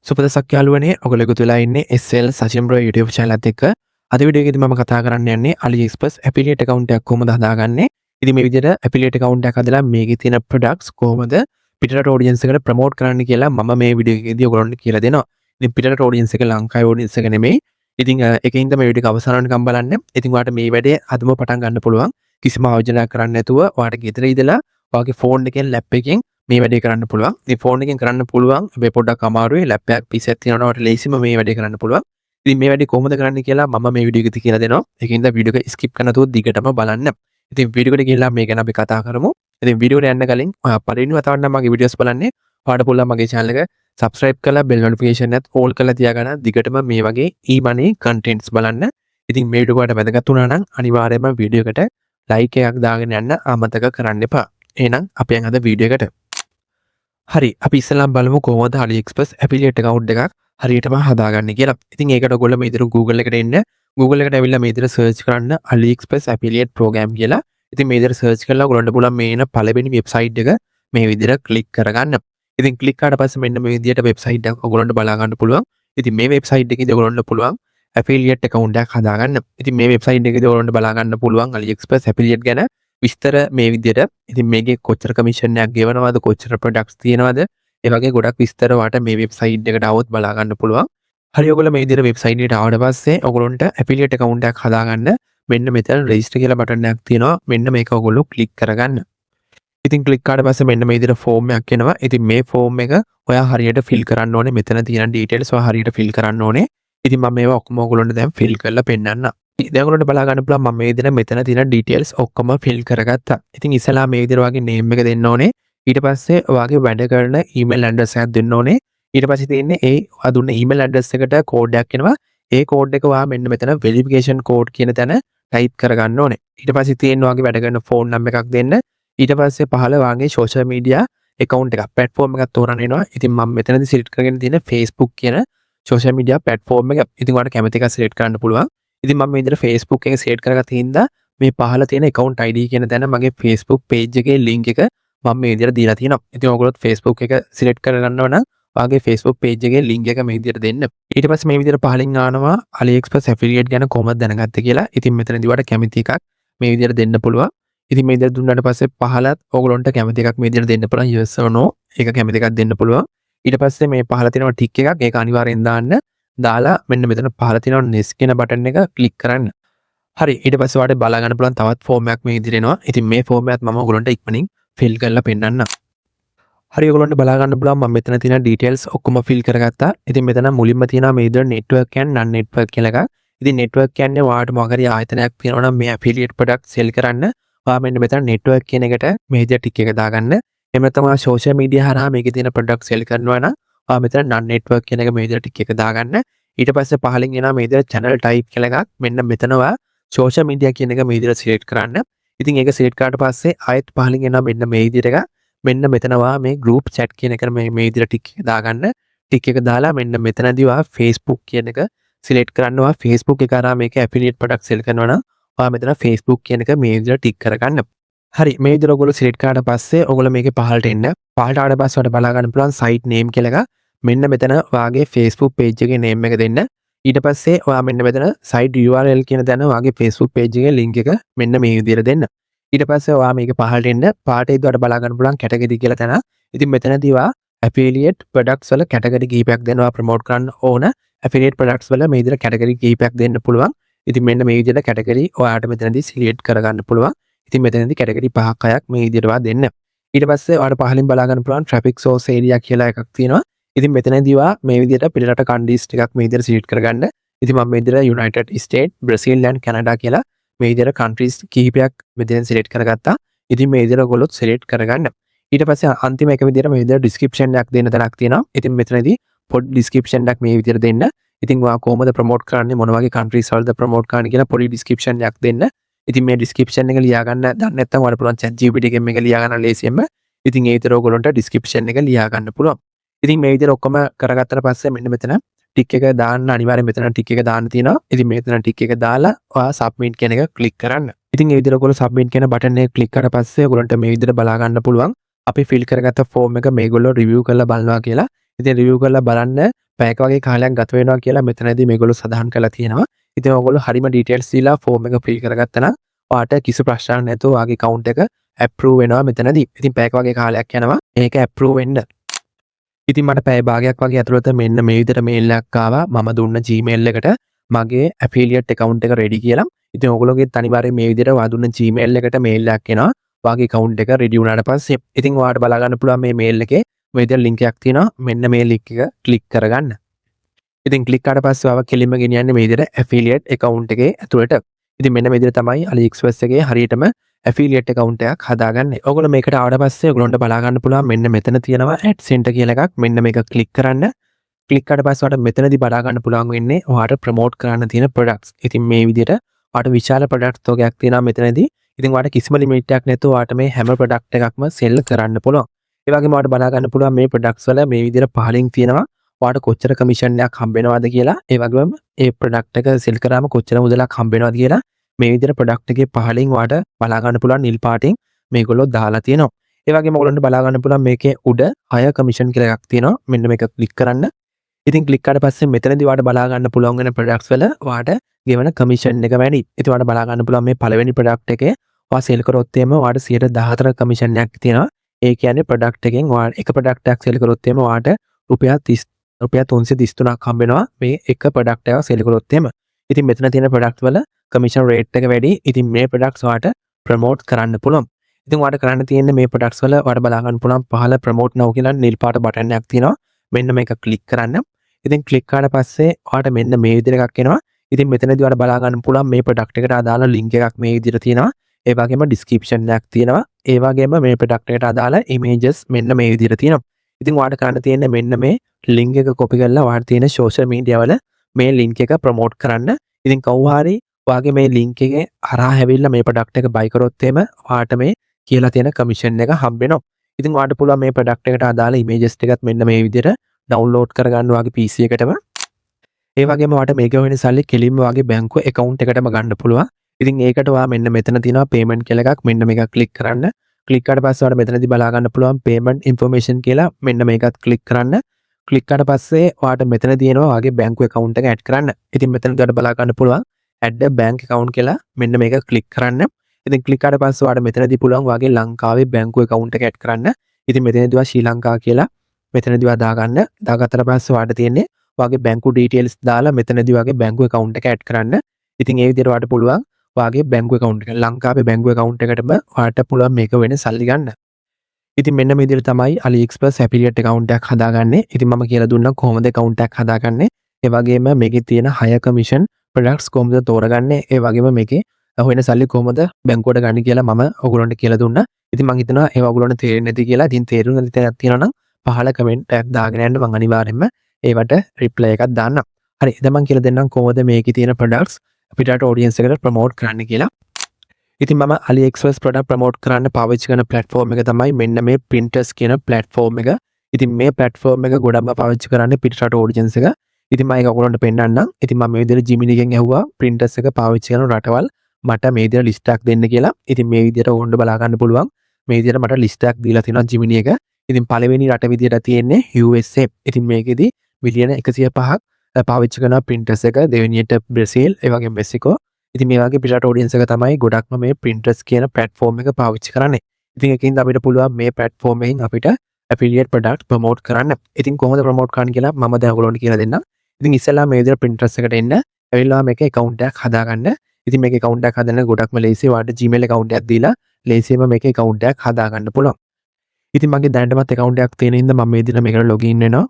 සුපදසක් යාළුවනේ ඔයගොල්ලෝ එකතු වෙලා ඉන්නේ SL සචින් බ්‍රෝ YouTube channel එකත් එක්ක. අද වීඩියෝ එකේදී මම කතා කරන්න යන්නේ AliExpress affiliate account එකක් කොහොමද හදාගන්නේ. ඉතින් මේ විදිහට affiliate account එකක් හදලා මේකේ තියෙන products කොහොමද පිටරට audience එකට promote කරන්න කියලා මම මේ වීඩියෝ එකේදී ඔයගොල්ලන්ට කියලා දෙනවා. ඉතින් පිටරට audience එක ලංකාවේ audience එක නෙමෙයි. ඉතින් ඒකින්ද මේ වීඩියෝ එක අවසන් වෙනකම් බලන්න. ඉතින් ඔයාලට මේ වැඩේ අදම පටන් ගන්න පුළුවන්. කිසිම ආයෝජනයක් කරන්න නැතුව ඔයාලට ගෙදර ඉඳලා ඔයාගේ ෆෝන් එකෙන් ලැප් එකෙන් මේ වැඩේ කරන්න පුළුවන්. ඉතින් ෆෝන් එකෙන් කරන්න පුළුවන්. හැබැයි පොඩ්ඩක් අමාරුයි. ලැප් එකක් PC එකක් තියෙනවා වට ලේසිම මේ වැඩේ කරන්න පුළුවන්. ඉතින් මේ වැඩේ කොහොමද කරන්න කියලා මම මේ වීඩියෝ එකේදී කියලා දෙනවා. ඒකින්ද වීඩියෝ එක skip කරන්න නැතුව දිගටම බලන්න. ඉතින් වීඩියෝ එකට ගිහලා මේ ගැන අපි කතා කරමු. ඉතින් වීඩියෝ එකට යන්න කලින් ඔයා පළවෙනි වතාවට නම් මගේ වීඩියෝස් බලන්නේ ඔයාලට පුළුවන් මගේ channel එක subscribe කරලා bell notification එකත් all කරලා තියාගන්න. දිගටම මේ වගේ e-money contents බලන්න. ඉතින් මේ වීඩියෝ ඔයාලට වැදගත් වුණා නම් අනිවාර්යයෙන්ම වීඩියෝ එකට like එකක් දාගෙන යන්න අමතක කරන්න එපා. එහෙනම් අපි යන් අද වීඩියෝ එකට. හරි අපි ඉස්සෙල්ලාම බලමු කොහොමද AliExpress affiliate account එකක් හරියටම හදාගන්නේ කියලා. ඉතින් ඒකට ඔයගොල්ලෝ මේ විදිහට Google එකට එන්න. Google එකට ඇවිල්ලා මේ විදිහට search කරන්න AliExpress affiliate program කියලා. ඉතින් මේ විදිහට search කරලා ඔයගොල්ලන්ට පුළුවන් මේ එන පළවෙනි website එක මේ විදිහට click කරගන්න. ඉතින් click කරාට පස්සේ මෙන්න මේ විදිහට website එකක් ඔයගොල්ලන්ට බලා ගන්න පුළුවන්. ඉතින් මේ website එකේදී ඔයගොල්ලන්ට පුළුවන් affiliate account එකක් හදාගන්න. ඉතින් මේ website එකේදී ඔයගොල්ලන්ට බලා ගන්න පුළුවන් AliExpress affiliate ගැන විස්තර මේ විදිහට. ඉතින් මේකේ කොච්චර කමිෂන් එකක් ගෙවනවද, කොච්චර ප්‍රොඩක්ට්ස් තියෙනවද, ඒ වගේ ගොඩක් විස්තර වාට මේ වෙබ්සයිට් එකට આવොත් බලා ගන්න පුළුවන්. හරි ඔයගොල්ලෝ මේ විදිහට වෙබ්සයිට් එකට ආවට පස්සේ ඔයගොල්ලන්ට affiliate account එකක් හදාගන්න මෙන්න මෙතන register කියලා බටන් එකක් තියෙනවා. මෙන්න මේක ඔයගොල්ලෝ click කරගන්න. ඉතින් click කරාට පස්සේ මෙන්න මේ විදිහට form එකක් එනවා. ඉතින් මේ form එක ඔයා හරියට fill කරන්න ඕනේ. මෙතන තියෙන details ඔයා හරියට fill කරන්න ඕනේ. ඉතින් මම මේවා ඔක්කොම ඔයගොල්ලන්ට දැන් fill කරලා පෙන්නන්න. දැන් ඔයගොල්ලන්ට බලා ගන්න පුළුවන් මම මේ විදිහට මෙතන තියෙන details ඔක්කොම fill කරගත්තා. ඉතින් ඉස්සලා මේ විදිහට ඔයාගේ name එක දෙන්න ඕනේ. ඊට පස්සේ ඔයාගේ වැඩ කරන email address එකක් දෙන්න ඕනේ. ඊට පස්සේ තියෙන්නේ ඒ ඔයා දුන්න email address එකට code එකක් එනවා. ඒ code එක ඔයා මෙන්න මෙතන verification code කියන තැන type කරගන්න ඕනේ. ඊට පස්සේ තියෙන්නේ ඔයාගේ වැඩ කරන phone number එකක් දෙන්න. ඊට පස්සේ පහළ ඔයාගේ social media account එකක් platform එකක් තෝරන්න එනවා. ඉතින් මම මෙතනදී select කරගෙන තියෙන Facebook කියන social media platform එක. ඉතින් ඔයාලට කැමති එකක් select කරන්න පුළුවන්. ඉතින් මම මේ විදිහට Facebook එක select කරගත්ත හින්දා මේ පහළ තියෙන account ID කියන තැන මගේ Facebook page එකේ link එක මම මේ විදිහට දීලා තියෙනවා. ඉතින් ඔයගොල්ලොත් Facebook එක select කරගන්නව නම් ඔයාගේ Facebook page එකේ link එක මේ විදිහට දෙන්න. ඊට පස්සේ මේ විදිහට පහලින් ආනවා AliExpress affiliate ගැන කොහොමද දැනගත්තේ කියලා. ඉතින් මෙතනදී ඔයාලට කැමති එකක් මේ විදිහට දෙන්න පුළුවන්. ඉතින් මේ විදිහට දුන්නාට පස්සේ පහලත් ඔයගොල්ලන්ට කැමති එකක් මේ විදිහට දෙන්න පුළුවන්. yes or no ඒක කැමති එකක් දෙන්න පුළුවන්. ඊට පස්සේ මේ පහල තියෙනවා tick එකක්. ඒක අනිවාර්යෙන් දාන්න. දාලා මෙන්න මෙතන පහල තියෙනවා next කියන බටන් එක click කරන්න. හරි ඊට පස්සේ ඔයාලට බලා ගන්න පුළුවන් තවත් ෆෝම් එකක් මේ විදිහට එනවා. ඉතින් මේ ෆෝම් එකත් මම ඔයගොල්ලන්ට ඉක්මනින් fill කරලා පෙන්නන්න. හරි ඔයගොල්ලන්ට බලා ගන්න පුළුවන් මම මෙතන තියෙන details ඔක්කොම fill කරගත්තා. ඉතින් මෙතන මුලින්ම තියෙනවා මේ විදිහට network and non network කියලා එකක්. ඉතින් network කියන්නේ ඔයාලට මොකක් හරි ආයතනයක් තියෙනවා නම් මේ affiliate product sell කරන්න ඔයා මෙන්න මෙතන network කියන එකට මේ විදිහට ටික එක දාගන්න. එහෙම නැත්නම් ඔයා social media හරහා මේකේ තියෙන product sell කරනවා නම් ඔයා මෙතන non network කියන එක මේ විදිහට ටික එක දාගන්න. ඊට පස්සේ පහලින් එනවා මේ විදිහට channel type කියලා එකක්. මෙන්න මෙතන ඔයා social media කියන එක මේ විදිහට select කරන්න. ඉතින් ඒක select කරාට පස්සේ ආයෙත් පහලින් එනවා මෙන්න මේ විදිහට එක. මෙන්න මෙතන ඔයා මේ group chat කියන එක මේ විදිහට ටික එක දාගන්න. ටික එක දාලා මෙන්න මෙතනදී ඔයා Facebook කියන එක select කරන්න. ඔයා Facebook එක හරහා මේක affiliate product sell කරනවා නම් ඔයා මෙතන Facebook කියන එක මේ විදිහට ටික් කරගන්න. හරි මේ විදිහට ඔයගොල්ලෝ select කරාට පස්සේ ඔයගොල්ලෝ මේකේ පහළට එන්න. පහළට ආවට පස්සේ ඔයාලට බලා ගන්න පුළුවන් site name කියලා එක. මෙන්න මෙතන ඔයාගේ Facebook page එකේ name එක දෙන්න. ඊට පස්සේ ඔයා මෙන්න මෙතන site URL කියන තැන ඔයාගේ Facebook page එකේ link එක මෙන්න මේ විදිහට දෙන්න. ඊට පස්සේ ඔයා මේක පහළට එන්න. පාටේදී ඔයාලට බලා ගන්න පුළුවන් category කියලා තැන. ඉතින් මෙතනදී ඔයා affiliate products වල category කීපයක් දෙනවා promote කරන්න ඕන. affiliate products වල මේ විදිහට category කීපයක් දෙන්න පුළුවන්. ඉතින් මෙන්න මේ විදිහට category ඔයාලට මෙතනදී select කරගන්න පුළුවන්. ඉතින් මෙතනදී category 5ක් 6ක් මේ විදිහට ඔයා දෙන්න. ඊට පස්සේ ඔයාලට පහලින් බලා ගන්න පුළුවන් traffic source area කියලා එකක් තියෙනවා. ඉතින් මෙතනදී ඔයා මේ විදිහට පිළිරට countries ටිකක් මේ විදිහට select කරගන්න. ඉතින් මම මේ විදිහට United States, Brazil and Canada කියලා මේ විදිහට countries කිහිපයක් මෙතෙන් select කරගත්තා. ඉතින් මේ විදිහට ඔයගොල්ලොත් select කරගන්න. ඊට පස්සේ අන්තිම එක විදිහට මේ විදිහට description එකක් දෙන්න තැනක් තියෙනවා. ඉතින් මෙතනදී පොඩි description එකක් මේ විදිහට දෙන්න. ඉතින් ඔයා කොහොමද ප්‍රොමෝට් කරන්නේ මොන වගේ countries වලද ප්‍රොමෝට් කරන්නේ කියලා පොඩි description එකක් දෙන්න. ඉතින් මේ description එක ලියා ගන්න දන්නේ නැත්නම් ඔයාලට පුළුවන් ChatGPT එකෙන් මේක ලියා ගන්න ලේසියෙන්ම. ඉතින් ඒ විතර ඔයගොල්ලන්ට description එක ලියා ගන්න පුළුවන්. ඉතින් මේ විදිහට ඔක්කොම කරගත්තට පස්සේ මෙන්න මෙතන ටික් එක දාන්න අනිවාර්යෙන් මෙතන ටික් එක දාන්න තියෙනවා. ඉතින් මෙතන ටික් එක දාලා ඔයා submit කියන එක click කරන්න. ඉතින් ඒ විදිහට ඔයගොල්ලෝ submit කියන බටන් එක click කරලා පස්සේ ඔයගොල්ලන්ට මේ විදිහට බලා ගන්න පුළුවන් අපි fill කරගත්ත form එක මේගොල්ලෝ review කරලා බලනවා කියලා. ඉතින් review කරලා බලන්න පැයක වගේ කාලයක් ගත වෙනවා කියලා මෙතනදී මේගොල්ලෝ සඳහන් කරලා තියෙනවා. ඉතින් ඔයගොල්ලෝ හරිම ඩීටේල්ස් දීලා ෆෝම් එක ෆිල් කරගත්තා නම් ඔයාට කිසි ප්‍රශ්නයක් නැතුව ඔයාගේ account එක approve වෙනවා මෙතනදී. ඉතින් පැයක වගේ කාලයක් යනවා මේක approve වෙන්න. ඉතින් මට පැය භාගයක් වගේ ඇතුළත මෙන්න මේ විදිහට මේල් එකක් ආවා මම දුන්න Gmail එකට මගේ affiliate account එක ready කියලා. ඉතින් ඔයගොල්ලෝගෙත් අනිවාර්යයෙන් මේ විදිහට ඔයා දුන්න Gmail එකට මේල් එකක් එනවා. ඔයාගේ account එක ready වුණාට පස්සේ ඉතින් ඔයාට බලා ගන්න පුළුවන් මේ මේල් එකේ මේ විදිහට link එකක් තියෙනවා. මෙන්න මේ link එක click කරගන්න. ඉතින් click කරාට පස්සේ ඔයාව කෙලින්ම ගෙනියන්නේ මේ විදිහට affiliate account එකේ ඇතුළට. ඉතින් මෙන්න මේ විදිහට තමයි AliExpress එකේ හරියටම affiliate account එකක් හදාගන්නේ. ඔයගොල්ලෝ මේකට ආවට පස්සේ ඔයගොල්ලන්ට බලා ගන්න පුළුවන් මෙන්න මෙතන තියෙනවා add center කියලා එකක්. මෙන්න මේක click කරන්න. click කරාට පස්සේ ඔයාලට මෙතනදී බලා ගන්න පුළුවන් වෙන්නේ ඔයාට promote කරන්න තියෙන products. ඉතින් මේ විදිහට ඔයාට විශාල products තෝගයක් තියෙනවා මෙතනදී. ඉතින් ඔයාට කිසිම limit එකක් නැතුව ඔයාට මේ හැම product එකක්ම sell කරන්න පුළුවන්. ඒ වගේම ඔයාට බලා ගන්න පුළුවන් මේ products වල මේ විදිහට පහලින් තියෙනවා ඔයාට කොච්චර commission එකක් හම්බ වෙනවද කියලා. ඒ වගේම ඒ product එක sell කරාම කොච්චර මුදලක් හම්බ වෙනවද කියලා මේ විදිහට product එකේ පහලින් ඔයාට බලා ගන්න පුළුවන් නිල් පාටින් මේගොල්ලෝ දාලා තියෙනවා. ඒ වගේම ඔයගොල්ලන්ට බලා ගන්න පුළුවන් මේකේ උඩ higher commission කියලා එකක් තියෙනවා. මෙන්න මේක click කරන්න. ඉතින් click කරාට පස්සේ මෙතනදී ඔයාට බලා ගන්න පුළුවන් වෙන products වල ඔයාට ගෙවන commission එක වැඩි. ඉතින් ඔයාට බලා ගන්න පුළුවන් මේ පළවෙනි product එකේ ඔයා sell කරොත් එimhe ඔයාට 14% commission එකක් තියෙනවා. ඒ කියන්නේ product එකෙන් ඔයාට එක product එකක් sell කරොත් එimhe ඔයාට රුපියල් 333ක් හම්බ වෙනවා මේ එක product එකක් sell කරොත් එimhe. ඉතින් මෙතන තියෙන product වල commission rate එක වැඩි. ඉතින් මේ products ඔයාට promote කරන්න පුළුවන්. ඉතින් ඔයාට කරන්න තියෙන්නේ මේ products වල ඔයාට බලා ගන්න පුළුවන් පහළ promote now කියලා නිල් පාට බටන් එකක් තියෙනවා. මෙන්න මේක click කරන්න. ඉතින් click කරාට පස්සේ ඔයාට මෙන්න මේ විදිහට එකක් එනවා. ඉතින් මෙතනදී ඔයාට බලා ගන්න පුළුවන් මේ product එකට අදාළ link එකක් මේ විදිහට තියෙනවා. ඒ වගේම description එකක් තියෙනවා. ඒ වගේම මේ product එකට අදාළ images මෙන්න මේ විදිහට තියෙනවා. ඉතින් ඔයාට කරන්න තියෙන්නේ මෙන්න මේ link එක copy කරලා ඔයාට තියෙන social media වල මේ link එක promote කරන්න. ඉතින් කවුරු හරි ඔයාගේ මේ link එකේ හරහා හැවිල්ලා මේ product එක buy කරොත් එimhe ඔයාට මේ කියලා තියෙන commission එක හම්බ වෙනවා. ඉතින් ඔයාට පුළුවන් මේ product එකට අදාළ images ටිකත් මෙන්න මේ විදිහට download කරගන්න ඔයාගේ PC එකටම. ඒ වගේම ඔයාට මේක වෙන සල්ලි කෙලින්ම ඔයාගේ බැංකුව account එකටම ගන්න පුළුවන්. ඉතින් ඒකට ඔයා මෙන්න මෙතන තියෙනවා payment කියලා එකක්. මෙන්න මේක click කරන්න. click කරාට පස්සේ ඔයාට මෙතනදී බලා ගන්න පුළුවන් payment information කියලා මෙන්න මේකත් click කරන්න. click කරාට පස්සේ ඔයාට මෙතන තියෙනවා ඔයාගේ බැංකුව account එක add කරන්න. ඉතින් මෙතනදී ඔයාට බලා ගන්න පුළුවන් add a bank account කියලා මෙන්න මේක click කරන්න. ඉතින් click කරාට පස්සේ ඔයාට මෙතනදී පුළුවන් ඔයාගේ ලංකාවේ බැංකුව account එක add කරන්න. ඉතින් මෙතනදී ඔයා ශ්‍රී ලංකා කියලා මෙතනදී ඔයා දාගන්න. දාගත්තට පස්සේ ඔයාට තියෙන්නේ ඔයාගේ බැංකු details දාලා මෙතනදී ඔයාගේ බැංකුව account එක add කරන්න. ඉතින් ඒ විදිහට ඔයාට පුළුවන් ඔයාගේ බැංකුව account එක ලංකාවේ බැංකුව account එකටම ඔයාට පුළුවන් මේක වෙන සල්ලි ගන්න. ඉතින් මෙන්න මේ විදිහට තමයි AliExpress affiliate account එකක් හදාගන්නේ. ඉතින් මම කියලා දුන්නා කොහොමද account එකක් හදාගන්නේ. ඒ වගේම මේකේ තියෙන higher commission products කොහොමද තෝරගන්නේ. ඒ වගේම මේකේ හොයන සල්ලි කොහොමද බැංකුවට ගන්න කියලා මම ඔයගොල්ලන්ට කියලා දුන්නා. ඉතින් මම හිතනවා ඒව ඔයගොල්ලන්ට තේරෙන්නේ නැති කියලා. ඉතින් තේරුම් නැති තැනක් තියෙනවා නම් පහළ කමෙන්ට් එකක් දාගෙන යන්න මම අනිවාර්යෙන්ම ඒවට රිප්ලයි එකක් දාන්නම්. හරි දැන් මම කියලා දෙන්නම් කොහොමද මේකේ තියෙන products අපිට audience එකට promote කරන්න කියලා. ඉතින් මම AliExpress product promote කරන්න පාවිච්චි කරන platform එක තමයි මෙන්න මේ Pinterest කියන platform එක. ඉතින් මේ platform එක ගොඩක්ම පාවිච්චි කරන්නේ පිටරට audience එක. ඉතින් මම ඒක ඔයගොල්ලන්ට පෙන්නන්නම්. ඉතින් මම මේ විදිහට Gemini එකෙන් ඇහුවා Pinterest එක පාවිච්චි කරන රටවල් මට මේ විදිහට list එකක් දෙන්න කියලා. ඉතින් මේ විදිහට ඕන්න බලා ගන්න පුළුවන්. මේ විදිහට මට list එකක් දීලා තියෙනවා Gemini එක. ඉතින් පළවෙනි රට විදිහට තියෙන්නේ USA. ඉතින් මේකෙදි මිලියන 105ක් පාවිච්චි කරන Pinterest එක. දෙවෙනියට බ්‍රසීල්, ඒ වගේම මෙක්සිකෝ. ඉතින් මේ වගේ පිටරට audience එක තමයි ගොඩක්ම මේ Pinterest කියන platform එක පාවිච්චි කරන්නේ. ඉතින් ඒකින්ද අපිට පුළුවන් මේ platform එකෙන් අපිට affiliate product promote කරන්න. ඉතින් කොහොමද promote කරන්න කියලා මම දැන් ඔයගොල්ලන්ට කියලා දෙන්නම්. ඉතින් ඉස්සෙල්ලා මේ විදිහට Pinterest එකට එන්න. ඇවිල්ලා මේක account එකක් හදාගන්න. ඉතින් මේක account එකක් හදන්න ගොඩක්ම ලේසියි. ඔයාලට Gmail account එකක් දීලා ලේසියෙන්ම මේක account එකක් හදාගන්න පුළුවන්. ඉතින් මගේ දැනටමත් account එකක් තියෙන හින්දා මම මේ විදිහට මේකට login වෙනවා.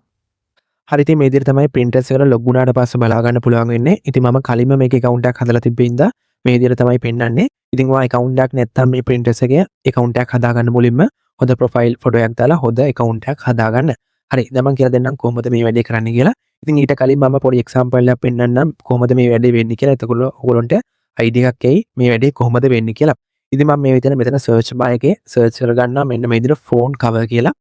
හරි ඉතින් මේ විදිහට තමයි Pinterest එකට log වුණාට පස්සේ බලා ගන්න පුළුවන් වෙන්නේ. ඉතින් මම කලින්ම මේක account එකක් හදලා තිබ්බේ හින්දා මේ විදිහට තමයි පෙන්නන්නේ. ඉතින් ඔයා account එකක් නැත්නම් මේ Pinterest එකේ account එකක් හදාගන්න මුලින්ම හොඳ profile photo එකක් දාලා හොඳ account එකක් හදාගන්න. හරි දැන් මම කියලා දෙන්නම් කොහොමද මේ වැඩේ කරන්න කියලා. ඉතින් ඊට කලින් මම පොඩි example එකක් පෙන්නන්නම් කොහොමද මේ වැඩේ වෙන්නේ කියලා. එතකොට ඔයගොල්ලන්ට idea එකක් එයි මේ වැඩේ කොහොමද වෙන්නේ කියලා. ඉතින් මම මේ විදිහට මෙතන search bar එකේ search කරගන්නවා මෙන්න මේ විදිහට phone cover කියලා.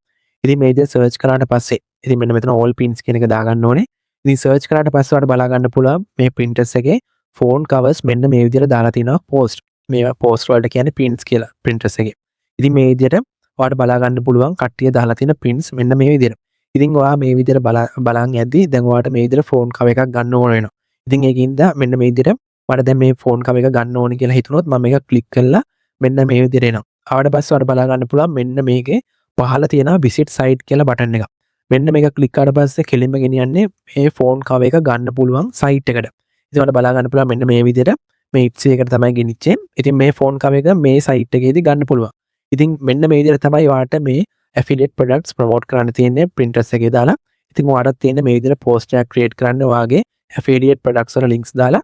ඉතින් මේ විදිහට search කරාට පස්සේ ඉතින් මෙන්න මෙතන all pins කියන එක දාගන්න ඕනේ. ඉතින් search කරාට පස්සේ ඔයාලට බලා ගන්න පුළුවන් මේ Pinterest එකේ phone covers මෙන්න මේ විදිහට දාලා තිනවා post. මේවා post වලට කියන්නේ pins කියලා Pinterest එකේ. ඉතින් මේ විදිහට ඔයාලට බලා ගන්න පුළුවන් කට්ටිය දාලා තියෙන pins මෙන්න මේ විදිහට. ඉතින් ඔයා මේ විදිහට බලන් යද්දී දැන් ඔයාට මේ විදිහට ෆෝන් කව එකක් ගන්න ඕන වෙනවා. ඉතින් ඒකින්ද මෙන්න මේ විදිහට මට දැන් මේ ෆෝන් කව එක ගන්න ඕනේ කියලා හිතුනොත් මම මේක ක්ලික් කරලා මෙන්න මේ විදිහට එනවා. ආවට පස්සේ ඔයාලට බලා ගන්න පුළුවන් මෙන්න මේකේ පහළ තියෙනවා visit site කියලා බටන් එකක්. මෙන්න මේක ක්ලික් කරාට පස්සේ කෙලින්ම ගෙනියන්නේ මේ ෆෝන් කව එක ගන්න පුළුවන් site එකට. ඉතින් ඔයාලට බලා ගන්න පුළුවන් මෙන්න මේ විදිහට මේ Etsy එකට තමයි ගෙනිච්චේ. ඉතින් මේ ෆෝන් කව එක මේ site එකේදී ගන්න පුළුවන්. ඉතින් මෙන්න මේ විදිහට තමයි ඔයාලට මේ affiliate products promote කරන්න තියෙන්නේ printers එකේ දාලා. ඉතින් ඔයාලට තියෙන මේ විදිහට poster එකක් create කරන්න ඔයාගේ affiliate products වල links දාලා.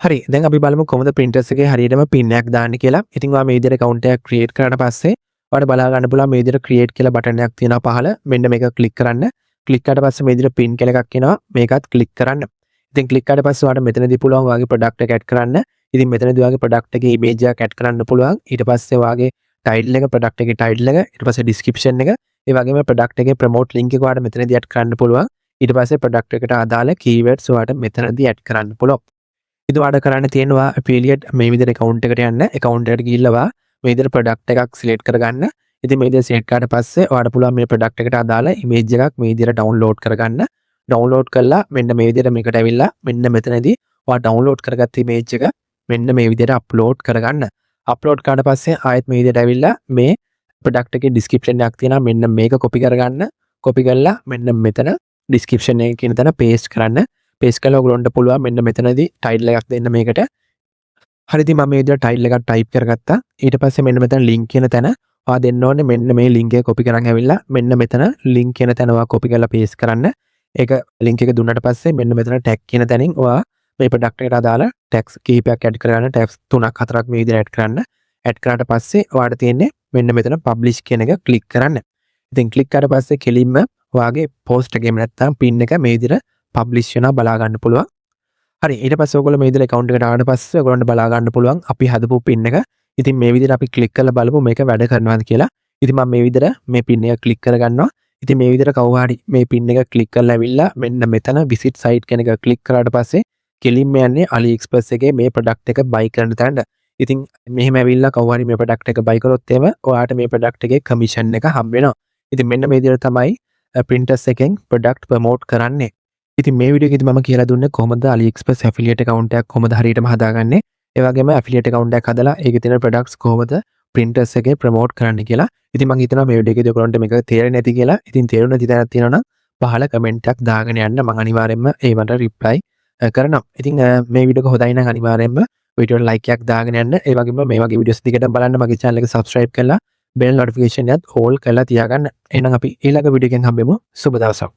හරි දැන් අපි බලමු කොහොමද printers එකේ හරියටම pin එකක් දාන්න කියලා. ඉතින් ඔයා මේ විදිහට account එකක් create කරාට පස්සේ ඔයාලට බලා ගන්න පුළුවන් මේ විදිහට create කියලා බටන් එකක් තියෙනවා පහළ. මෙන්න මේක click කරන්න. click කරාට පස්සේ මේ විදිහට pin කියලා එකක් එනවා. මේකත් click කරන්න. ඉතින් click කරාට පස්සේ ඔයාලට මෙතනදී පුළුවන් ඔයාගේ product එක add කරන්න. ඉතින් මෙතනදී ඔයාගේ product එකේ image එකක් add කරන්න පුළුවන්. ඊට පස්සේ ඔයාගේ title එක product එකේ title එක ඊට පස්සේ description එක ඒ වගේම product එකේ promote link එක ඔයාලට මෙතනදී add කරන්න පුළුවන්. ඊට පස්සේ product එකට අදාළ keywords ඔයාලට මෙතනදී add කරන්න පුළුවන්. ඉතින් ඔයාලට කරන්න තියෙනවා affiliate මේ විදිහට account එකට යන්න. account එකට ගිහිල්ලා මේ විදිහට product එකක් select කරගන්න. ඉතින් මේ විදිහට select කරාට පස්සේ ඔයාලට පුළුවන් මේ product එකට අදාළ image එකක් මේ විදිහට download කරගන්න. download කරලා මෙන්න මේ විදිහට මේකට ඇවිල්ලා මෙන්න මෙතනදී ඔයා download කරගත්ත image එක මෙන්න මේ විදිහට upload කරගන්න. අප්ලෝඩ් කරාට පස්සේ ආයෙත් මේ විදිහට ඇවිල්ලා මේ ප්‍රොඩක්ට් එකේ ඩිස්ක්‍රිප්ෂන් එකක් තියෙනවා මෙන්න මේක කොපි කරගන්න කොපි කරලා මෙන්න මෙතන ඩිස්ක්‍රිප්ෂන් එකේ කියන තැන පේස්ට් කරන්න පේස්ට් කරලා ඔයගොල්ලන්ට පුළුවන් මෙන්න මෙතනදී ටයිටල් එකක් දෙන්න මේකට හරි ඉතින් මම මේ විදිහට ටයිටල් එකක් ටයිප් කරගත්තා ඊට පස්සේ මෙන්න මෙතන ලින්ක් කියන තැන ඔයා දෙන්න ඕනේ මෙන්න මේ ලින්ක් එක කොපි කරන් ඇවිල්ලා මෙන්න මෙතන ලින්ක් කියන තැන ඔයා කොපි කරලා පේස්ට් කරන්න ඒක ලින්ක් එක දුන්නාට පස්සේ මෙන්න මෙතන ටැග් කියන තැනින් ඔයා මේ ප්‍රොඩක්ට් එකට අදාළ ටැග්ස් කීපයක් ඇඩ් කරගන්න ටැග්ස් 3ක් 4ක් මේ විදිහට ඇඩ් කරන්න ඇඩ් කරාට පස්සේ ඔයාලට තියෙන්නේ මෙන්න මෙතන publish කියන එක ක්ලික් කරන්න. ඉතින් ක්ලික් කරාට පස්සේ කෙලින්ම ඔයාගේ post එකේම නැත්තම් pin එක මේ විදිහට publish වෙනවා බලා ගන්න පුළුවන්. හරි ඊට පස්සේ ඔයගොල්ලෝ මේ විදිහට account එකට ආවට පස්සේ ඔයගොල්ලන්ට බලා ගන්න පුළුවන් අපි හදපු pin එක. ඉතින් මේ විදිහට අපි ක්ලික් කරලා බලමු මේක වැඩ කරනවද කියලා. ඉතින් මම මේ විදිහට මේ pin එක ක්ලික් කරගන්නවා. ඉතින් මේ විදිහට කවුරු හරි මේ pin එක ක්ලික් කරලා ඇවිල්ලා මෙන්න මෙතන visit site කියන එක ක්ලික් කරාට පස්සේ කෙලින්ම යන්නේ AliExpress එකේ මේ product එක buy කරන්න තැනට. ඉතින් මෙහෙම ඇවිල්ලා කවුරු හරි මේ product එක buy කරොත් එහෙම ඔයාට මේ product එකේ commission එක හම්බ වෙනවා. ඉතින් මෙන්න මේ විදිහට තමයි printers එකෙන් product promote කරන්නේ. ඉතින් මේ වීඩියෝ එකේදී මම කියලා දුන්නේ කොහොමද AliExpress affiliate account එකක් කොහොමද හරියටම හදාගන්නේ. ඒ වගේම affiliate account එකක් හදලා ඒකේ තියෙන products කොහොමද printers එකේ promote කරන්න කියලා. ඉතින් මම හිතනවා මේ වීඩියෝ එකේදී ඔයගොල්ලන්ට මේක තේරෙන්නේ නැති කියලා. ඉතින් තේරුණ නැති තැනක් තියෙනවා නම් පහළ comment එකක් දාගෙන යන්න මම අනිවාර්යයෙන්ම ඒවට reply කරනවා. ඉතින් මේ වීඩියෝ එක හොඳයි නම් අනිවාර්යයෙන්ම වීඩියෝට ලයික් එකක් දාගෙන යන්න. ඒ වගේම මේ වගේ වීඩියෝස් දිගට බලන්න මගේ channel එක subscribe කරලා bell notification එකත් all කරලා තියාගන්න. එහෙනම් අපි ඊළඟ වීඩියෝ එකෙන් හම්බෙමු. සුබ දවසක්.